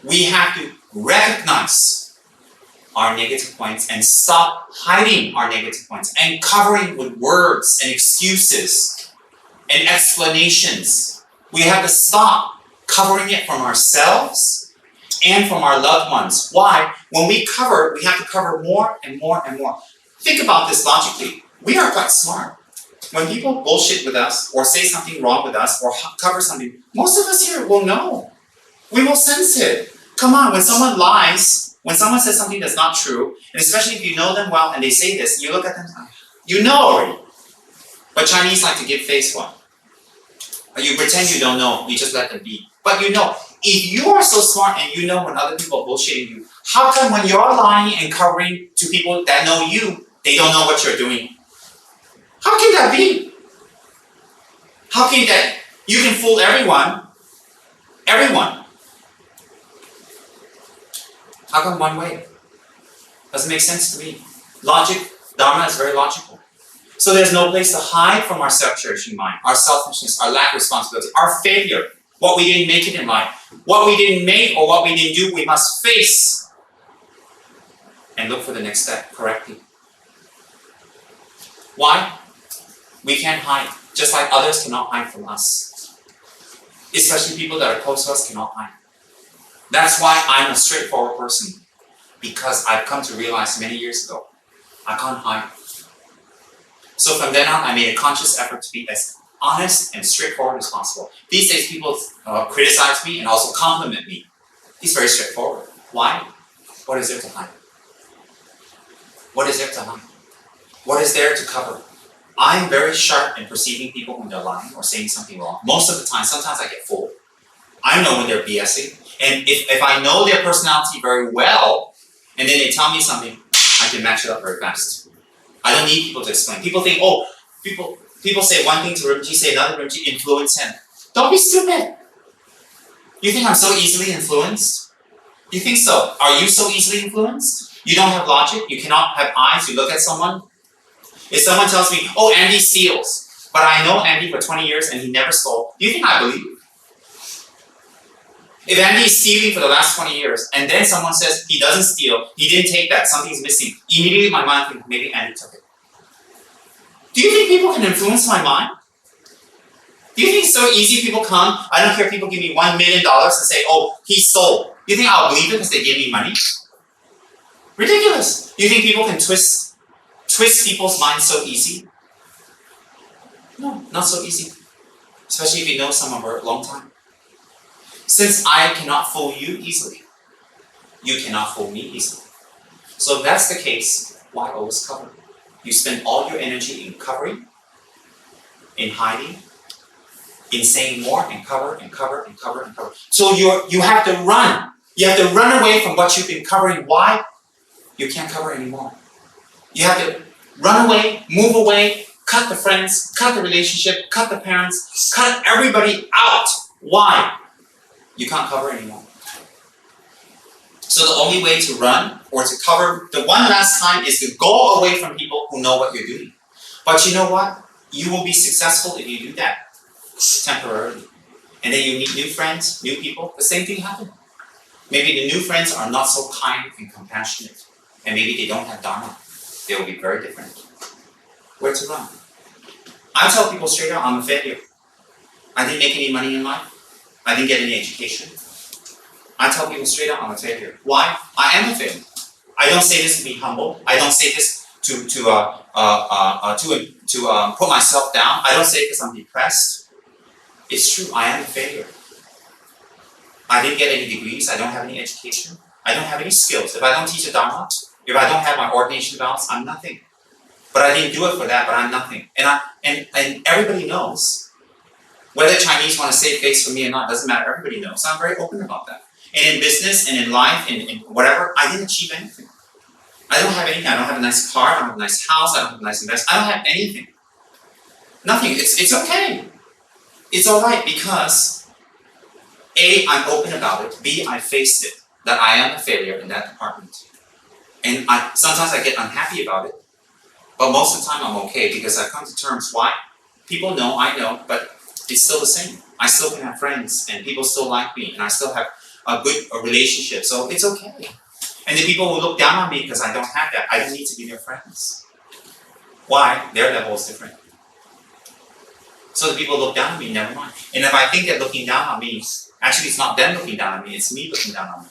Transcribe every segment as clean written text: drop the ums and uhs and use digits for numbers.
We have to recognize our negative points and stop hiding our negative points and covering with words and excuses and explanations. We have to stop covering it from ourselves and from our loved ones. Why? When we cover, we have to cover more and more and more. Think about this logically. We are quite smart. When people bullshit with us or say something wrong with us or cover something, most of us here will know. We will sense it. Come on, when someone lies, when someone says something that's not true, and especially if you know them well and they say this, you look at them, you know already. But Chinese like to give face one. You pretend you don't know, you just let them be. But you know, if you are so smart and you know when other people are bullshitting you, how come when you're lying and covering to people that know you, they don't know what you're doing? How can that be? How can that, you can fool everyone, everyone. How come one way? Doesn't make sense to me. Logic, Dharma is very logical. So there's no place to hide from our self-cherishing mind, our selfishness, our lack of responsibility, our failure, what we didn't make it in life. What we didn't make or what we didn't do, we must face and look for the next step correctly. Why? We can't hide, just like others cannot hide from us. Especially people that are close to us cannot hide. That's why I'm a straightforward person, because I've come to realize many years ago, I can't hide. So from then on, I made a conscious effort to be as honest and straightforward as possible. These days, people criticize me and also compliment me. He's very straightforward. Why? What is there to hide? What is there to hide? What is there to cover? I'm very sharp in perceiving people when they're lying or saying something wrong. Most of the time, sometimes I get fooled. I know when they're BSing. And if I know their personality very well, and then they tell me something, I can match it up very fast. I don't need people to explain. People think, oh, people say one thing to Rinpoche, say another Rinpoche, influence him. Don't be stupid. You think I'm so easily influenced? You think so? Are you so easily influenced? You don't have logic? You cannot have eyes? You look at someone? If someone tells me, oh, Andy steals, but I know Andy for 20 years and he never stole, do you think I believe? If Andy is stealing for the last 20 years, and then someone says he doesn't steal, he didn't take that, something's missing, immediately my mind thinks maybe Andy took it. Do you think people can influence my mind? Do you think it's so easy people come, I don't care if people give me $1 million and say, oh, he stole. You think I'll believe it because they give me money? Ridiculous. You think people can twist people's minds so easy? No, not so easy. Especially if you know someone for a long time. Since I cannot fool you easily, you cannot fool me easily. So if that's the case, why always cover? You spend all your energy in covering, in hiding, in saying more and cover and cover and cover and cover. So you have to run. You have to run away from what you've been covering. Why? You can't cover anymore. You have to run away, move away, cut the friends, cut the relationship, cut the parents, cut everybody out. Why? You can't cover anymore. So the only way to run or to cover the one last time is to go away from people who know what you're doing. But you know what? You will be successful if you do that temporarily. And then you meet new friends, new people, the same thing happens. Maybe the new friends are not so kind and compassionate. And maybe they don't have Dharma. They will be very different. Where to run? I tell people straight out, I'm a failure. I didn't make any money in life. I didn't get any education. I tell people straight out, I'm a failure. Why? I am a failure. I don't say this to be humble. I don't say this to put myself down. I don't say it because I'm depressed. It's true. I am a failure. I didn't get any degrees. I don't have any education. I don't have any skills. If I don't teach a Dharma, if I don't have my ordination vows, I'm nothing. But I didn't do it for that. But I'm nothing. And everybody knows. Whether Chinese want to save face for me or not doesn't matter. Everybody knows. I'm very open about that. And in business and in life and in whatever, I didn't achieve anything. I don't have anything. I don't have a nice car. I don't have a nice house. I don't have a nice investment. I don't have anything. Nothing. It's okay. It's all right because A, I'm open about it. B, I faced it. That I am a failure in that department. And sometimes I get unhappy about it. But most of the time I'm okay because I come to terms. Why? People know, I know, but it's still the same. I still can have friends and people still like me and I still have a relationship, so it's okay. And the people who look down on me because I don't have that, I don't need to be their friends. Why? Their level is different. So the people look down on me, never mind. And if I think they're looking down on me, actually it's not them looking down on me, it's me looking down on me.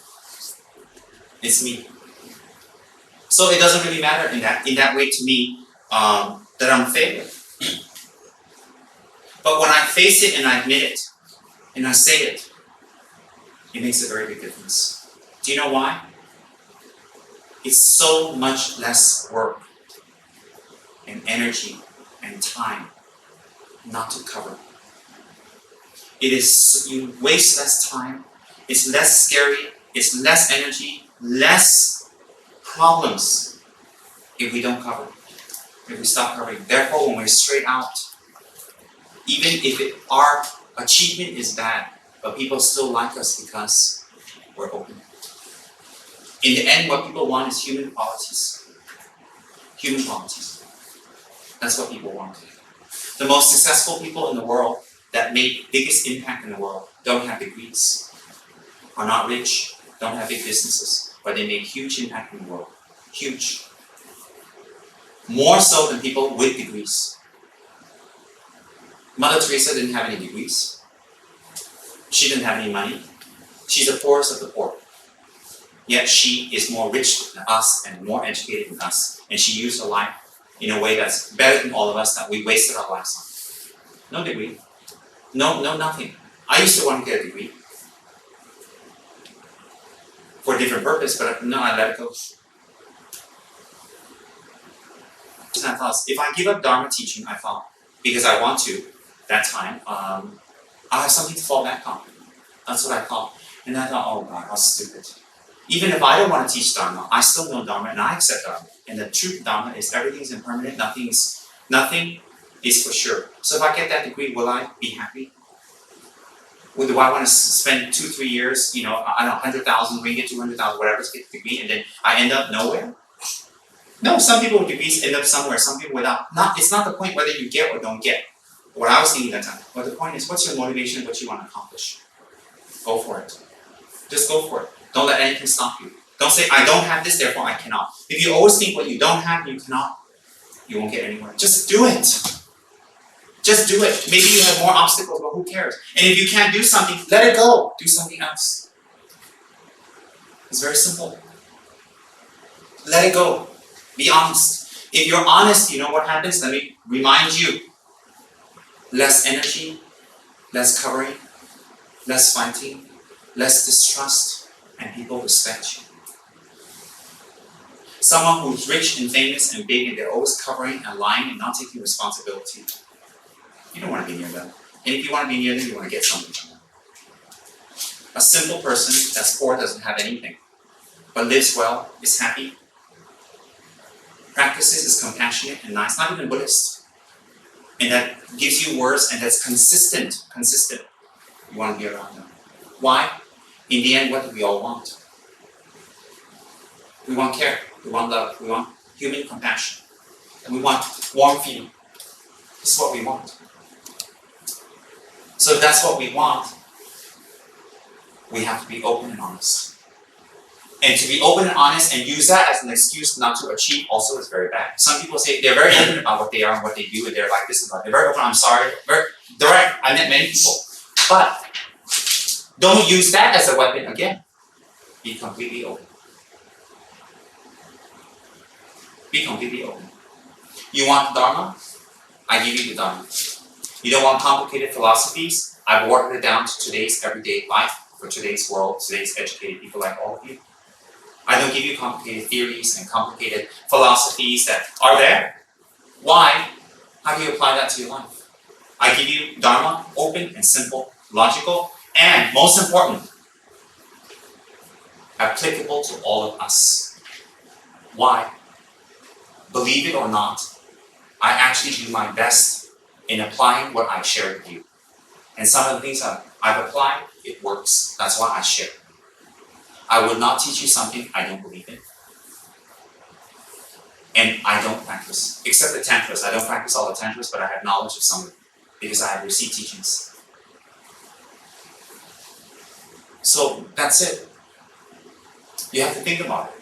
It's me. So it doesn't really matter in that way to me that I'm a failure. But when I face it and I admit it, and I say it, it makes a very big difference. Do you know why? It's so much less work and energy and time not to cover. It is, you waste less time, it's less scary, it's less energy, less problems if we don't cover, if we stop covering. Therefore, when we're straight out, even if our achievement is bad, but people still like us because we're open. In the end, what people want is human qualities. Human qualities. That's what people want. The most successful people in the world that make biggest impact in the world don't have degrees, are not rich, don't have big businesses, but they make huge impact in the world. Huge. More so than people with degrees. Mother Teresa didn't have any degrees. She didn't have any money. She's the poorest of the poor. Yet she is more rich than us and more educated than us. And she used her life in a way that's better than all of us that we wasted our lives on. No degree. No, nothing. I used to want to get a degree. For a different purpose, but no, I let it go. And I thought, if I give up Dharma teaching, I thought, because I want to, that time, I'll have something to fall back on. That's what I thought. And I thought, oh God, how stupid. Even if I don't want to teach Dharma, I still know Dharma and I accept Dharma. And the truth of Dharma is everything is impermanent, nothing is for sure. So if I get that degree, will I be happy? Do I want to spend 2-3 years, I don't know, 100,000 ringgit, 200,000, whatever, to get the degree, and then I end up nowhere? No, some people with degrees end up somewhere, some people without. It's not the point whether you get or don't get. What I was thinking that time. But the point is, what's your motivation, what you want to accomplish? Go for it. Just go for it. Don't let anything stop you. Don't say, I don't have this, therefore I cannot. If you always think what you don't have, you cannot, you won't get anywhere. Just do it. Just do it. Maybe you have more obstacles, but who cares? And if you can't do something, let it go. Do something else. It's very simple. Let it go. Be honest. If you're honest, you know what happens? Let me remind you. Less energy, less covering, less fighting, less distrust, and people respect you. Someone who's rich and famous and big and they're always covering and lying and not taking responsibility. You don't want to be near them. And if you want to be near them, you want to get something from them. A simple person that's poor doesn't have anything, but lives well, is happy, practices, is compassionate and nice, not even Buddhist. And that gives you words and that's consistent. You want to be around them. Why? In the end, what do we all want? We want care, we want love, we want human compassion, and we want warm feeling. This is what we want. So if that's what we want, we have to be open and honest. And to be open and honest and use that as an excuse not to achieve also is very bad. Some people say they're very open about what they are and what they do, and they're like this and that. They're very open, I'm sorry, very direct. I met many people. But don't use that as a weapon again. Be completely open. Be completely open. You want Dharma? I give you the Dharma. You don't want complicated philosophies? I've worked it down to today's everyday life for today's world, today's educated people like all of you. I don't give you complicated theories and complicated philosophies that are there. Why? How do you apply that to your life? I give you Dharma, open and simple, logical, and most important, applicable to all of us. Why? Believe it or not, I actually do my best in applying what I share with you. And some of the things I've applied, it works. That's why I share. I will not teach you something I don't believe in. And I don't practice, except the tantras. I don't practice all the tantras, but I have knowledge of some of them because I have received teachings. So that's it. You have to think about it.